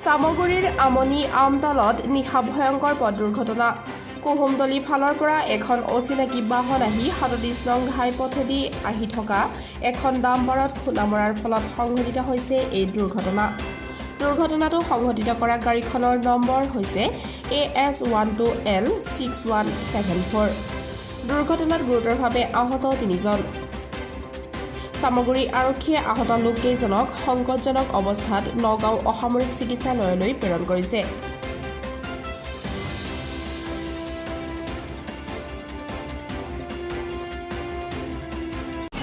চামগুৰিৰ আমনি আমতলত নিশা ভয়ংকৰ পথ দুৰ্ঘটনা। কুহুমতলি ফালৰ পৰা এখন অচিনাকি বাহন আহি ৩৭ নং ঘাইপথেদি আহি থকা এখন ডাম্পাৰত খুন্দা মৰাৰ ফলত সংঘটিত হৈছে এই দুৰ্ঘটনা। দুৰ্ঘটনাটো সংঘটিত কৰা গাড়ীখনৰ নম্বৰ হৈছে AS12L6174। দুৰ্ঘটনাত গুৰুতৰভাৱে আহত ৩জন। চামগুৰি আৰক্ষীয়ে আহত লোককেইজনক সংকটজনক অৱস্থাত নগাঁও অসামৰিক চিকিৎসালয়লৈ প্ৰেৰণ কৰিছে।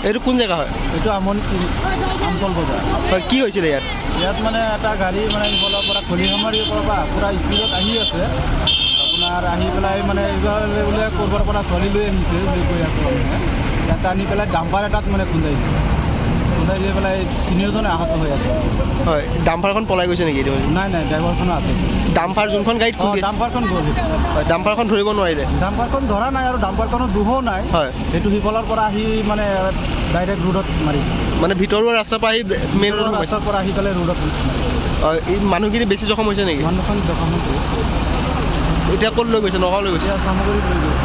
এইটো কোন জেগা হয়? এইটো আমতল বজাৰ হয়। কি হৈছিলে ইয়াত? ইয়াত মানে এটা গাড়ী মানে ইফালৰ পৰা খলিহমাৰীৰ পৰা পুৰা স্পীডত আহি আছে। আপোনাৰ আহি পেলাই মানে এইফালে বোলে ক'ৰবাৰ পৰা ছোৱালী লৈ আহিছে বুলি কৈ আছে। মানে ইয়াত আনি পেলাই ডাম্পাৰ এটাত মানে খুন্দাই দিছে। খুন্দাই দি পেলাই ৩জনে আহত হৈ আছে। হয়, ডাম্পাৰখন পলাই গৈছে নেকি? নাই নাই, ড্ৰাইভাৰখনো আছে। ডাম্পাৰ যোনখন গাড়ীত ডাম্পাৰখন গ'ল। ডাম্পাৰখন ধৰিব নোৱাৰিলে? ডাম্পাৰখন ধৰা নাই আৰু ডাম্পাৰখনৰ দুখো নাই। হয়, সেইটো সিফালৰ পৰা আহি মানে ডাইৰেক্ট ৰোডত মাৰি দিছে। মানে ভিতৰুৱা ৰাস্তাৰ পৰা আহি মেইন ৰাস্তাৰ পৰা আহি পেলাই ৰোডত মাৰি দিছে। এই মানুহখিনি বেছি জখম হৈছে নেকি? মানুহখন জখম হৈছে। এতিয়া ক'ত লৈ গৈছে? নগাঁও লৈ গৈছে? চামগুৰিত লৈ গৈছে।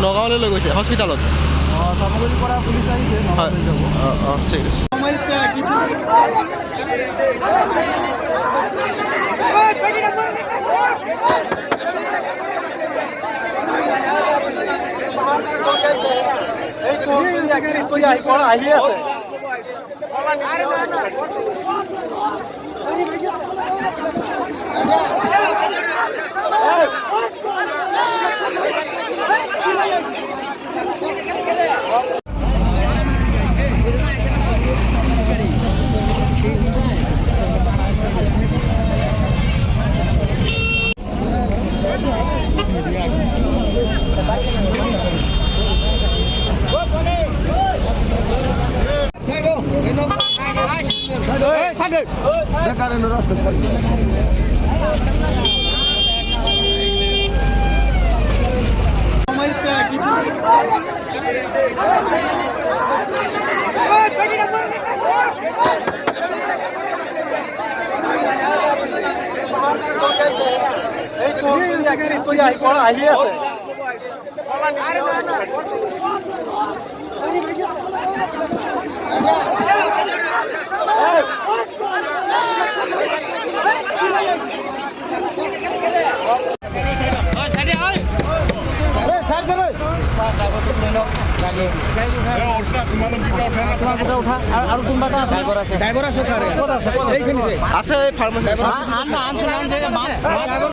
নগাঁৱলৈ লৈ গৈছে হস্পিটেলত? চামগুৰিৰ পৰা পুলিচ আহিছে। হয়, অঁ ঠিক আছে। আহি আছে। আহি আছে। আৰু কোনোবা আছে? ফাৰ্মাচী আছে।